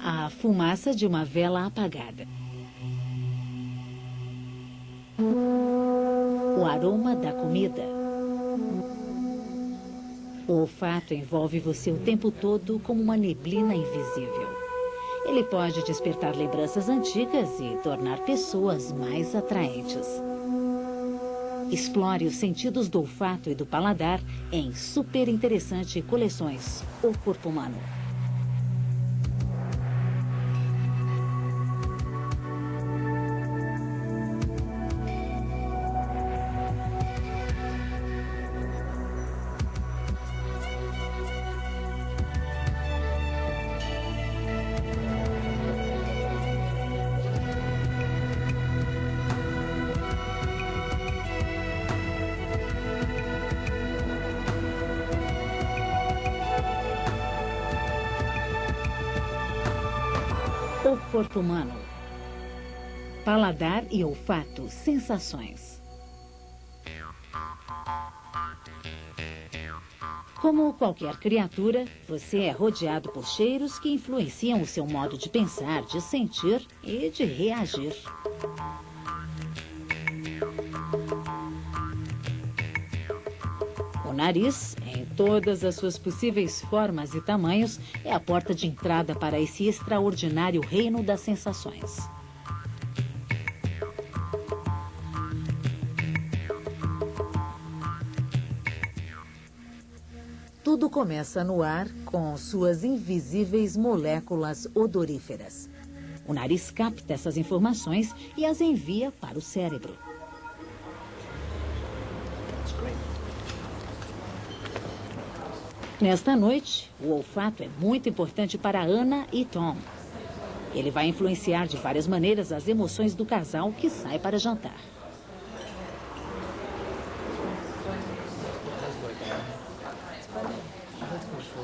A fumaça de uma vela apagada. O aroma da comida. O olfato envolve você o tempo todo como uma neblina invisível. Ele pode despertar lembranças antigas e tornar pessoas mais atraentes. Explore os sentidos do olfato e do paladar em super interessante coleções O Corpo Humano. O corpo humano. Paladar e olfato, sensações. Como qualquer criatura, você é rodeado por cheiros que influenciam o seu modo de pensar, de sentir e de reagir. O nariz, em todas as suas possíveis formas e tamanhos, é a porta de entrada para esse extraordinário reino das sensações. Tudo começa no ar com suas invisíveis moléculas odoríferas. O nariz capta essas informações e as envia para o cérebro. Nesta noite, o olfato é muito importante para Anna e Tom. Ele vai influenciar de várias maneiras as emoções do casal que sai para jantar.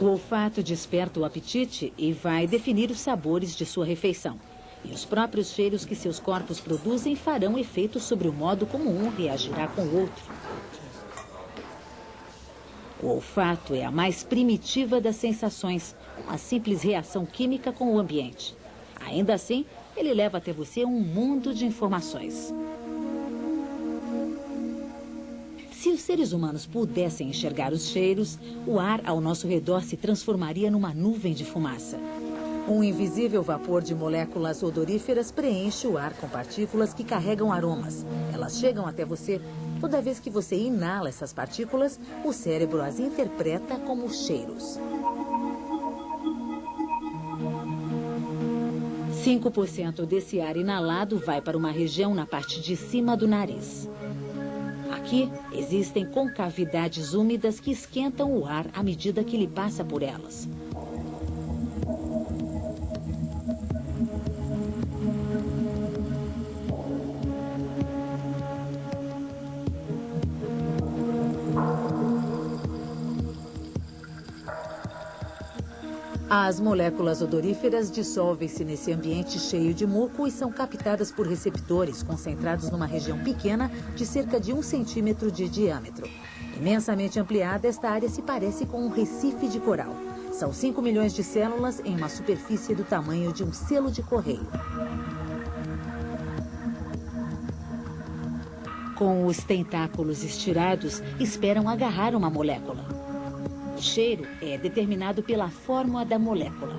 O olfato desperta o apetite e vai definir os sabores de sua refeição. E os próprios cheiros que seus corpos produzem farão efeito sobre o modo como um reagirá com o outro. O olfato é a mais primitiva das sensações, uma simples reação química com o ambiente. Ainda assim, ele leva até você um mundo de informações. Se os seres humanos pudessem enxergar os cheiros, o ar ao nosso redor se transformaria numa nuvem de fumaça. Um invisível vapor de moléculas odoríferas preenche o ar com partículas que carregam aromas. Elas chegam até você. Toda vez que você inala essas partículas, o cérebro as interpreta como cheiros. 5% desse ar inalado vai para uma região na parte de cima do nariz. Aqui existem concavidades úmidas que esquentam o ar à medida que ele passa por elas. As moléculas odoríferas dissolvem-se nesse ambiente cheio de muco e são captadas por receptores concentrados numa região pequena de cerca de 1 centímetro de diâmetro. Imensamente ampliada, esta área se parece com um recife de coral. São 5 milhões de células em uma superfície do tamanho de um selo de correio. Com os tentáculos estirados, esperam agarrar uma molécula. O cheiro é determinado pela fórmula da molécula.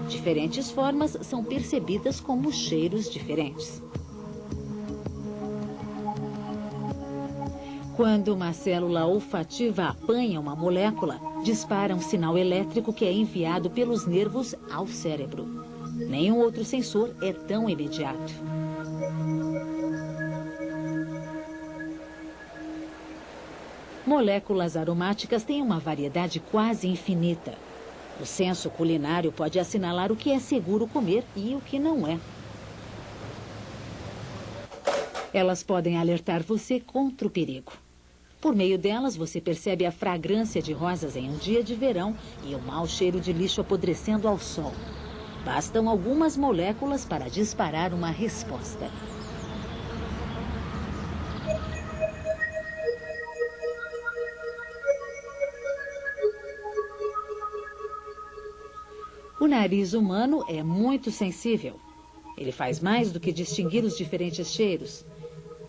Diferentes formas são percebidas como cheiros diferentes. Quando uma célula olfativa apanha uma molécula, dispara um sinal elétrico que é enviado pelos nervos ao cérebro. Nenhum outro sensor é tão imediato. Moléculas aromáticas têm uma variedade quase infinita. O senso culinário pode assinalar o que é seguro comer e o que não é. Elas podem alertar você contra o perigo. Por meio delas, você percebe a fragrância de rosas em um dia de verão e o mau cheiro de lixo apodrecendo ao sol. Bastam algumas moléculas para disparar uma resposta. O nariz humano é muito sensível. Ele faz mais do que distinguir os diferentes cheiros.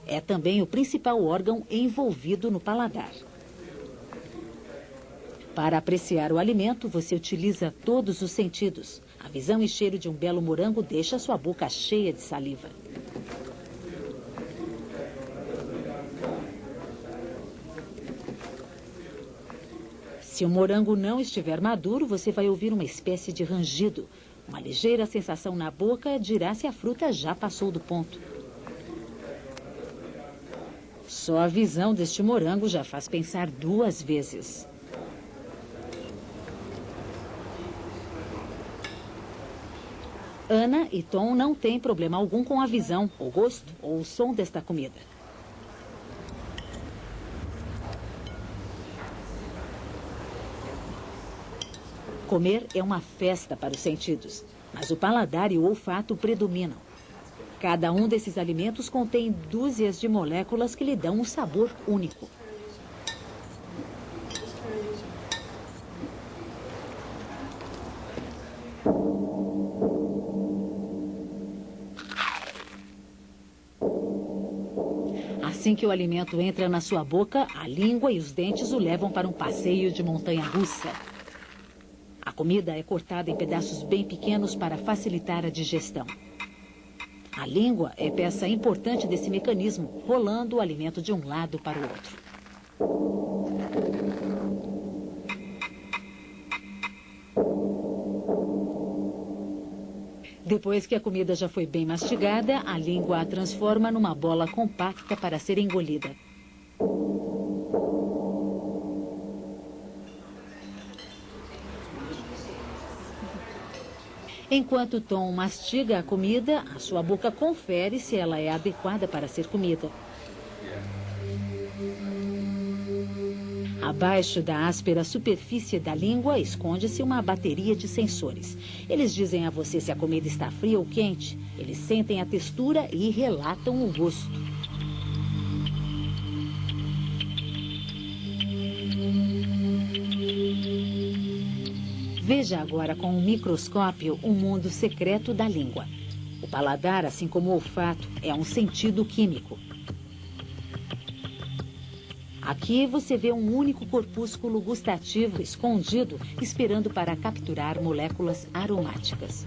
É também o principal órgão envolvido no paladar. Para apreciar o alimento, você utiliza todos os sentidos. A visão e cheiro de um belo morango deixa sua boca cheia de saliva. Se o morango não estiver maduro, você vai ouvir uma espécie de rangido. Uma ligeira sensação na boca dirá se a fruta já passou do ponto. Só a visão deste morango já faz pensar 2 vezes. Ana e Tom não têm problema algum com a visão, o gosto ou o som desta comida. Comer é uma festa para os sentidos, mas o paladar e o olfato predominam. Cada um desses alimentos contém dúzias de moléculas que lhe dão um sabor único. Assim que o alimento entra na sua boca, a língua e os dentes o levam para um passeio de montanha-russa. A comida é cortada em pedaços bem pequenos para facilitar a digestão. A língua é peça importante desse mecanismo, rolando o alimento de um lado para o outro. Depois que a comida já foi bem mastigada, a língua a transforma numa bola compacta para ser engolida. Enquanto Tom mastiga a comida, a sua boca confere se ela é adequada para ser comida. Abaixo da áspera superfície da língua esconde-se uma bateria de sensores. Eles dizem a você se a comida está fria ou quente. Eles sentem a textura e relatam o gosto. Veja agora com um microscópio o mundo secreto da língua. O paladar, assim como o olfato, é um sentido químico. Aqui você vê um único corpúsculo gustativo escondido, esperando para capturar moléculas aromáticas.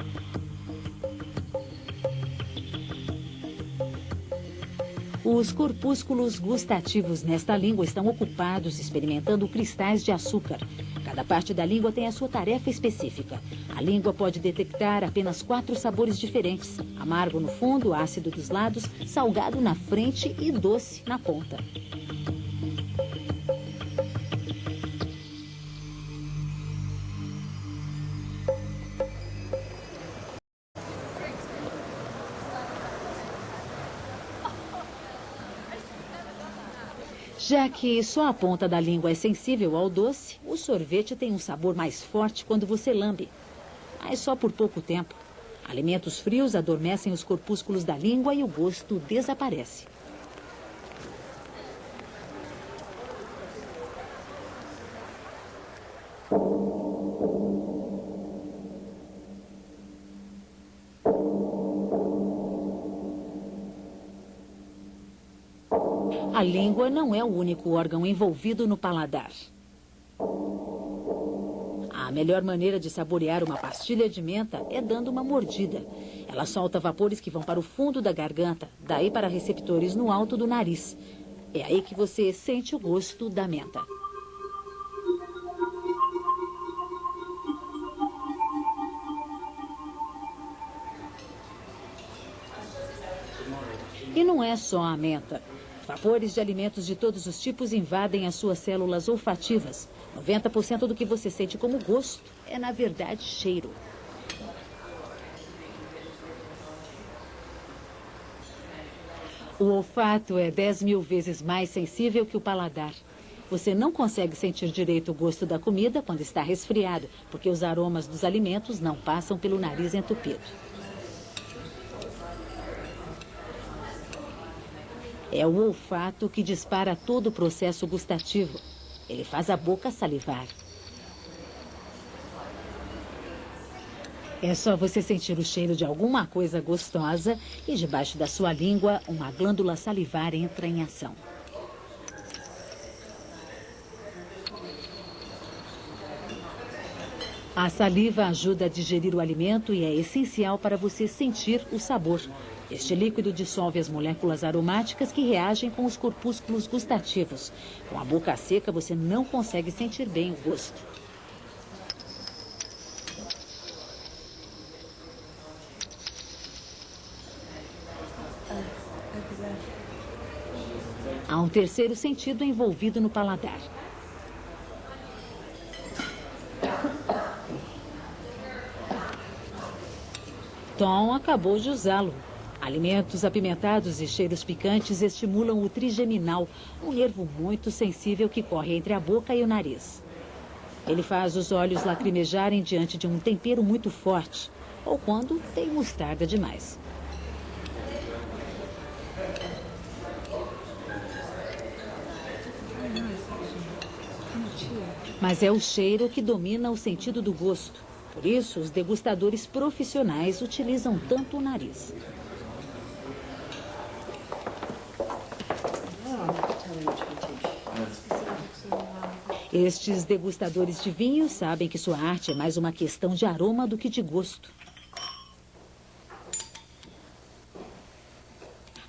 Os corpúsculos gustativos nesta língua estão ocupados experimentando cristais de açúcar. Cada parte da língua tem a sua tarefa específica. A língua pode detectar apenas 4 sabores diferentes: amargo no fundo, ácido dos lados, salgado na frente e doce na ponta. Já que só a ponta da língua é sensível ao doce, o sorvete tem um sabor mais forte quando você lambe. Mas só por pouco tempo. Alimentos frios adormecem os corpúsculos da língua e o gosto desaparece. A língua não é o único órgão envolvido no paladar. A melhor maneira de saborear uma pastilha de menta é dando uma mordida. Ela solta vapores que vão para o fundo da garganta, daí para receptores no alto do nariz. É aí que você sente o gosto da menta. E não é só a menta. Vapores de alimentos de todos os tipos invadem as suas células olfativas. 90% do que você sente como gosto é, na verdade, cheiro. O olfato é 10.000 vezes mais sensível que o paladar. Você não consegue sentir direito o gosto da comida quando está resfriado, porque os aromas dos alimentos não passam pelo nariz entupido. É o olfato que dispara todo o processo gustativo. Ele faz a boca salivar. É só você sentir o cheiro de alguma coisa gostosa e debaixo da sua língua, uma glândula salivar entra em ação. A saliva ajuda a digerir o alimento e é essencial para você sentir o sabor. Este líquido dissolve as moléculas aromáticas que reagem com os corpúsculos gustativos. Com a boca seca, você não consegue sentir bem o gosto. Há um terceiro sentido envolvido no paladar. Tom acabou de usá-lo. Alimentos apimentados e cheiros picantes estimulam o trigeminal, um nervo muito sensível que corre entre a boca e o nariz. Ele faz os olhos lacrimejarem diante de um tempero muito forte, ou quando tem mostarda demais. Mas é o cheiro que domina o sentido do gosto. Por isso, os degustadores profissionais utilizam tanto o nariz. Estes degustadores de vinho sabem que sua arte é mais uma questão de aroma do que de gosto.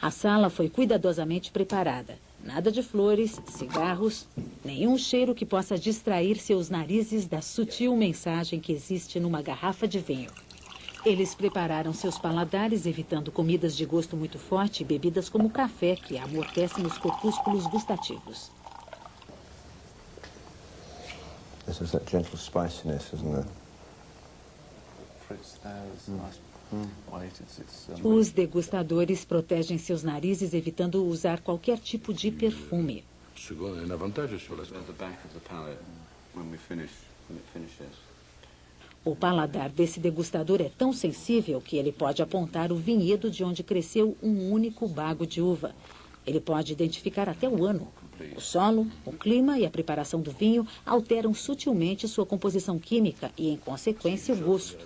A sala foi cuidadosamente preparada. Nada de flores, cigarros, nenhum cheiro que possa distrair seus narizes da sutil mensagem que existe numa garrafa de vinho. Eles prepararam seus paladares, evitando comidas de gosto muito forte e bebidas como café, que amortecem os corpúsculos gustativos. This is that gentle spiciness, isn't it? Os degustadores protegem seus narizes, evitando usar qualquer tipo de perfume. O paladar desse degustador é tão sensível que ele pode apontar o vinhedo de onde cresceu um único bago de uva. Ele pode identificar até o ano. O solo, o clima e a preparação do vinho alteram sutilmente sua composição química e, em consequência, o gosto.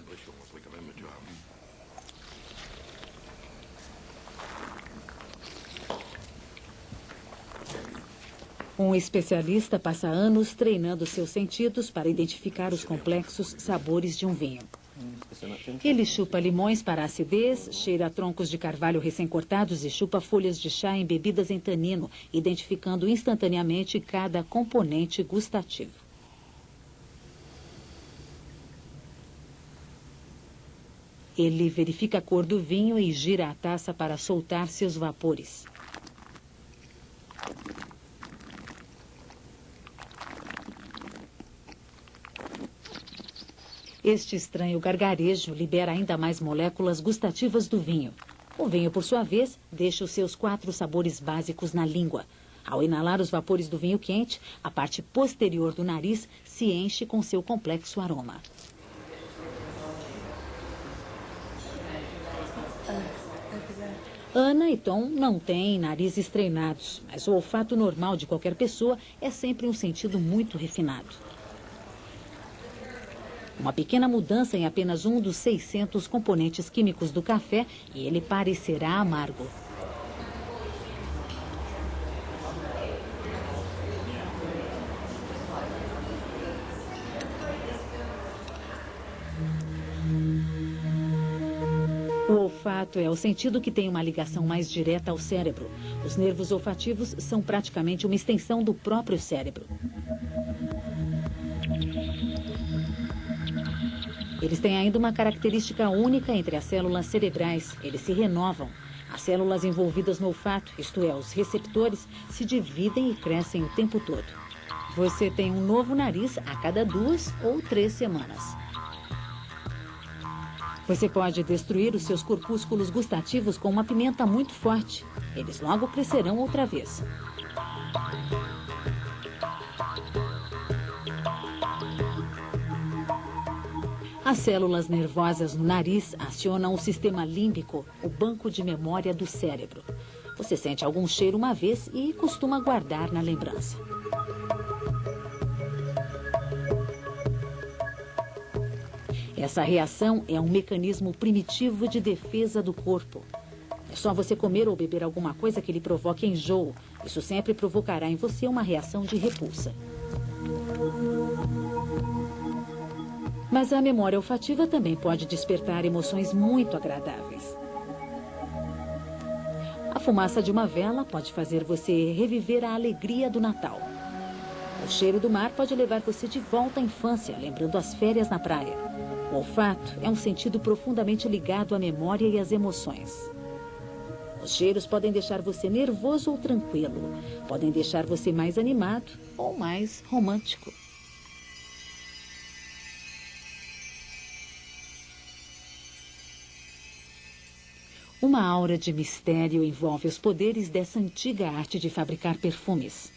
Um especialista passa anos treinando seus sentidos para identificar os complexos sabores de um vinho. Ele chupa limões para a acidez, cheira troncos de carvalho recém-cortados e chupa folhas de chá embebidas em tanino, identificando instantaneamente cada componente gustativo. Ele verifica a cor do vinho e gira a taça para soltar seus vapores. Este estranho gargarejo libera ainda mais moléculas gustativas do vinho. O vinho, por sua vez, deixa os seus 4 sabores básicos na língua. Ao inalar os vapores do vinho quente, a parte posterior do nariz se enche com seu complexo aroma. Ana e Tom não têm narizes treinados, mas o olfato normal de qualquer pessoa é sempre um sentido muito refinado. Uma pequena mudança em apenas um dos 600 componentes químicos do café e ele parecerá amargo. O olfato é o sentido que tem uma ligação mais direta ao cérebro. Os nervos olfativos são praticamente uma extensão do próprio cérebro. Eles têm ainda uma característica única entre as células cerebrais. Eles se renovam. As células envolvidas no olfato, isto é, os receptores, se dividem e crescem o tempo todo. Você tem um novo nariz a cada 2 ou 3 semanas. Você pode destruir os seus corpúsculos gustativos com uma pimenta muito forte. Eles logo crescerão outra vez. As células nervosas no nariz acionam o sistema límbico, o banco de memória do cérebro. Você sente algum cheiro uma vez e costuma guardar na lembrança. Essa reação é um mecanismo primitivo de defesa do corpo. É só você comer ou beber alguma coisa que lhe provoque enjoo. Isso sempre provocará em você uma reação de repulsa. Mas a memória olfativa também pode despertar emoções muito agradáveis. A fumaça de uma vela pode fazer você reviver a alegria do Natal. O cheiro do mar pode levar você de volta à infância, lembrando as férias na praia. O olfato é um sentido profundamente ligado à memória e às emoções. Os cheiros podem deixar você nervoso ou tranquilo, podem deixar você mais animado ou mais romântico. Uma aura de mistério envolve os poderes dessa antiga arte de fabricar perfumes.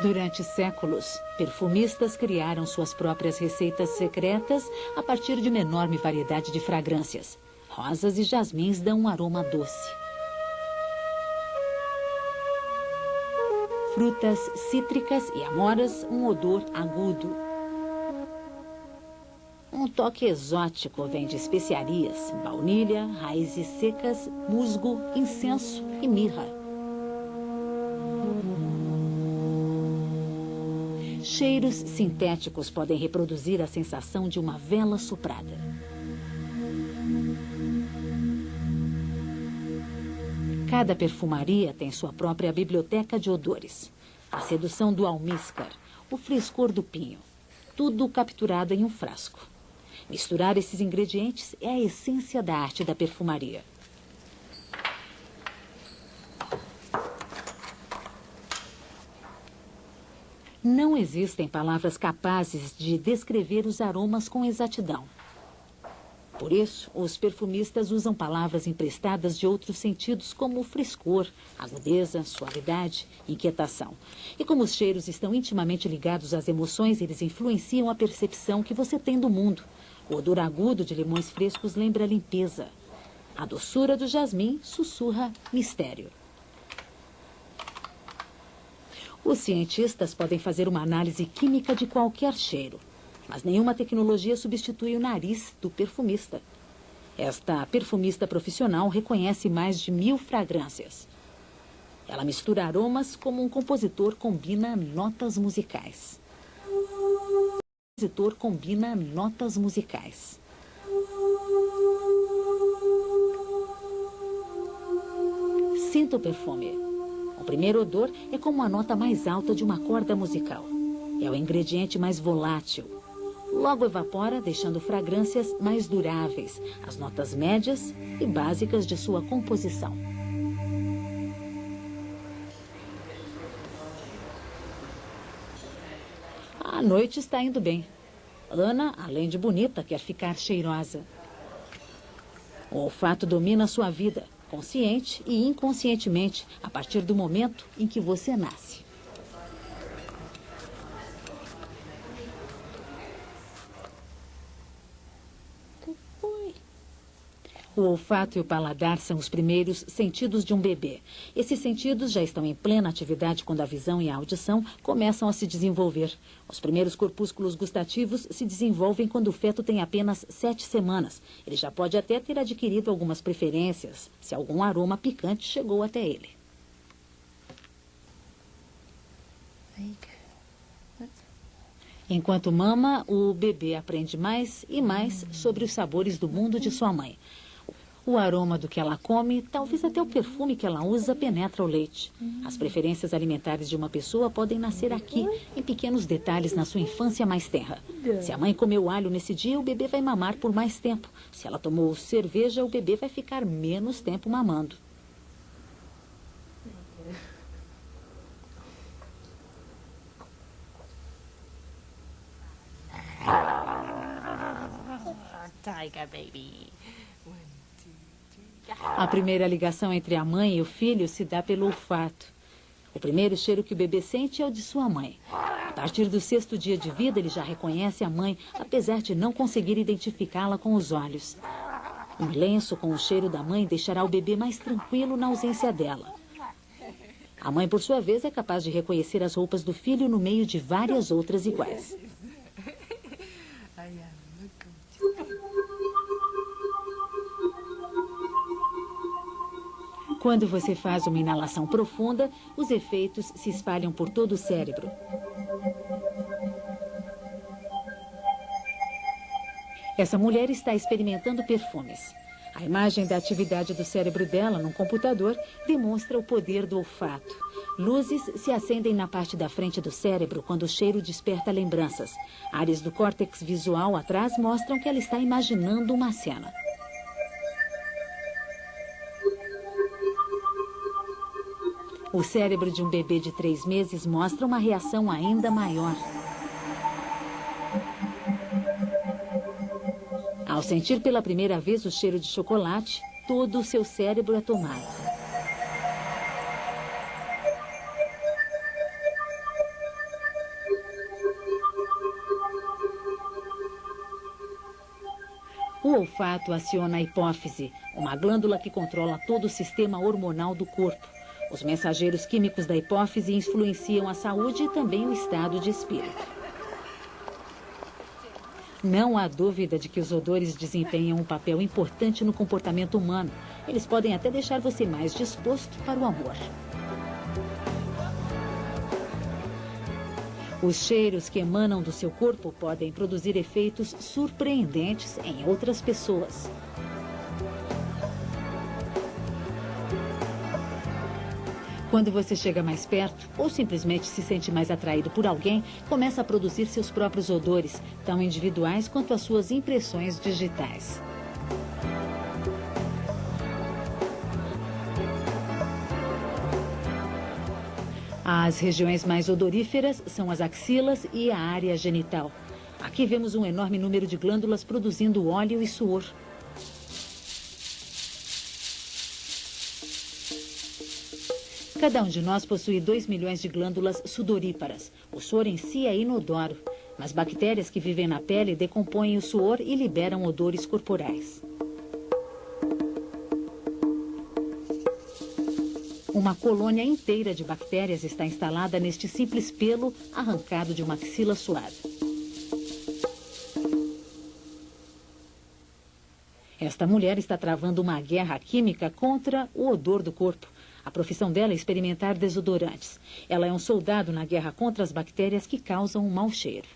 Durante séculos, perfumistas criaram suas próprias receitas secretas a partir de uma enorme variedade de fragrâncias. Rosas e jasmins dão um aroma doce. Frutas cítricas e amoras, um odor agudo. Um toque exótico vem de especiarias, baunilha, raízes secas, musgo, incenso e mirra. Cheiros sintéticos podem reproduzir a sensação de uma vela soprada. Cada perfumaria tem sua própria biblioteca de odores. A sedução do almíscar, o frescor do pinho. Tudo capturado em um frasco. Misturar esses ingredientes é a essência da arte da perfumaria. Não existem palavras capazes de descrever os aromas com exatidão. Por isso, os perfumistas usam palavras emprestadas de outros sentidos como frescor, agudeza, suavidade, inquietação. E como os cheiros estão intimamente ligados às emoções, eles influenciam a percepção que você tem do mundo. O odor agudo de limões frescos lembra limpeza. A doçura do jasmim sussurra mistério. Os cientistas podem fazer uma análise química de qualquer cheiro. Mas nenhuma tecnologia substitui o nariz do perfumista. Esta perfumista profissional reconhece mais de 1000 fragrâncias. Ela mistura aromas como um compositor combina notas musicais. O compositor combina notas musicais. Sinta o perfume. O primeiro odor é como a nota mais alta de uma corda musical. É o ingrediente mais volátil. Logo evapora, deixando fragrâncias mais duráveis, as notas médias e básicas de sua composição. A noite está indo bem. Ana, além de bonita, quer ficar cheirosa. O olfato domina sua vida, consciente e inconscientemente, a partir do momento em que você nasce. O olfato e o paladar são os primeiros sentidos de um bebê. Esses sentidos já estão em plena atividade quando a visão e a audição começam a se desenvolver. Os primeiros corpúsculos gustativos se desenvolvem quando o feto tem apenas 7 semanas. Ele já pode até ter adquirido algumas preferências, se algum aroma picante chegou até ele. Enquanto mama, o bebê aprende mais e mais sobre os sabores do mundo de sua mãe. O aroma do que ela come, talvez até o perfume que ela usa, penetra o leite. As preferências alimentares de uma pessoa podem nascer aqui, em pequenos detalhes na sua infância mais tenra. Se a mãe comeu alho nesse dia, o bebê vai mamar por mais tempo. Se ela tomou cerveja, o bebê vai ficar menos tempo mamando. Tiger baby. A primeira ligação entre a mãe e o filho se dá pelo olfato. O primeiro cheiro que o bebê sente é o de sua mãe. A partir do 6º dia de vida, ele já reconhece a mãe, apesar de não conseguir identificá-la com os olhos. Um lenço com o cheiro da mãe deixará o bebê mais tranquilo na ausência dela. A mãe, por sua vez, é capaz de reconhecer as roupas do filho no meio de várias outras iguais. Quando você faz uma inalação profunda, os efeitos se espalham por todo o cérebro. Essa mulher está experimentando perfumes. A imagem da atividade do cérebro dela num computador demonstra o poder do olfato. Luzes se acendem na parte da frente do cérebro quando o cheiro desperta lembranças. Áreas do córtex visual atrás mostram que ela está imaginando uma cena. O cérebro de um bebê de 3 meses mostra uma reação ainda maior. Ao sentir pela primeira vez o cheiro de chocolate, todo o seu cérebro é tomado. O olfato aciona a hipófise, uma glândula que controla todo o sistema hormonal do corpo. Os mensageiros químicos da hipófise influenciam a saúde e também o estado de espírito. Não há dúvida de que os odores desempenham um papel importante no comportamento humano. Eles podem até deixar você mais disposto para o amor. Os cheiros que emanam do seu corpo podem produzir efeitos surpreendentes em outras pessoas. Quando você chega mais perto ou simplesmente se sente mais atraído por alguém, começa a produzir seus próprios odores, tão individuais quanto as suas impressões digitais. As regiões mais odoríferas são as axilas e a área genital. Aqui vemos um enorme número de glândulas produzindo óleo e suor. Cada um de nós possui 2 milhões de glândulas sudoríparas. O suor em si é inodoro, mas bactérias que vivem na pele decompõem o suor e liberam odores corporais. Uma colônia inteira de bactérias está instalada neste simples pelo arrancado de uma axila suave. Esta mulher está travando uma guerra química contra o odor do corpo. A profissão dela é experimentar desodorantes. Ela é um soldado na guerra contra as bactérias que causam um mau cheiro.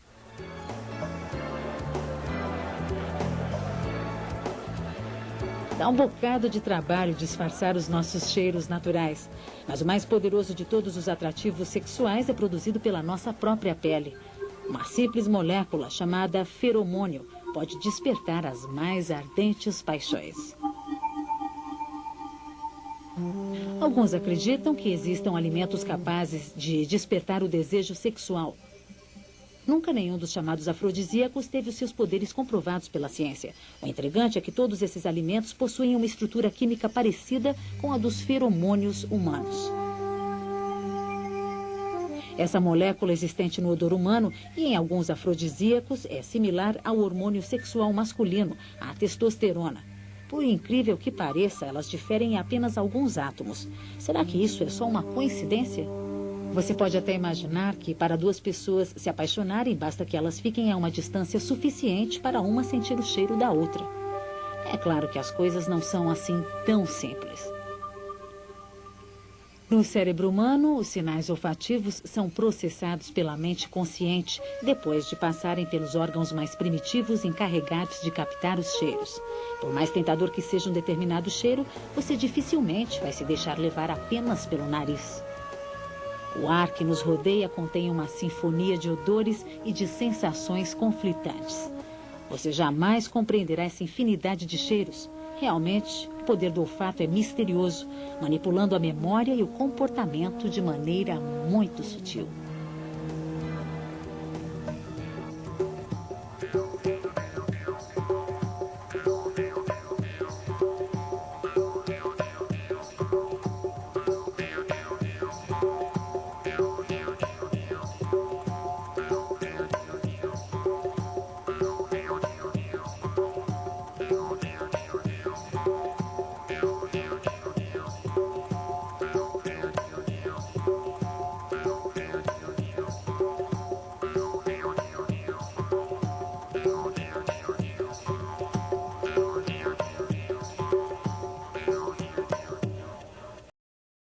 Dá um bocado de trabalho disfarçar os nossos cheiros naturais. Mas o mais poderoso de todos os atrativos sexuais é produzido pela nossa própria pele. Uma simples molécula chamada feromônio pode despertar as mais ardentes paixões. Alguns acreditam que existam alimentos capazes de despertar o desejo sexual. Nunca nenhum dos chamados afrodisíacos teve os seus poderes comprovados pela ciência. O intrigante é que todos esses alimentos possuem uma estrutura química parecida com a dos feromônios humanos. Essa molécula existente no odor humano e em alguns afrodisíacos é similar ao hormônio sexual masculino, a testosterona. Por incrível que pareça, elas diferem em apenas alguns átomos. Será que isso é só uma coincidência? Você pode até imaginar que para 2 pessoas se apaixonarem, basta que elas fiquem a uma distância suficiente para uma sentir o cheiro da outra. É claro que as coisas não são assim tão simples. No cérebro humano, os sinais olfativos são processados pela mente consciente depois de passarem pelos órgãos mais primitivos encarregados de captar os cheiros. Por mais tentador que seja um determinado cheiro, você dificilmente vai se deixar levar apenas pelo nariz. O ar que nos rodeia contém uma sinfonia de odores e de sensações conflitantes. Você jamais compreenderá essa infinidade de cheiros. Realmente, o poder do olfato é misterioso, manipulando a memória e o comportamento de maneira muito sutil.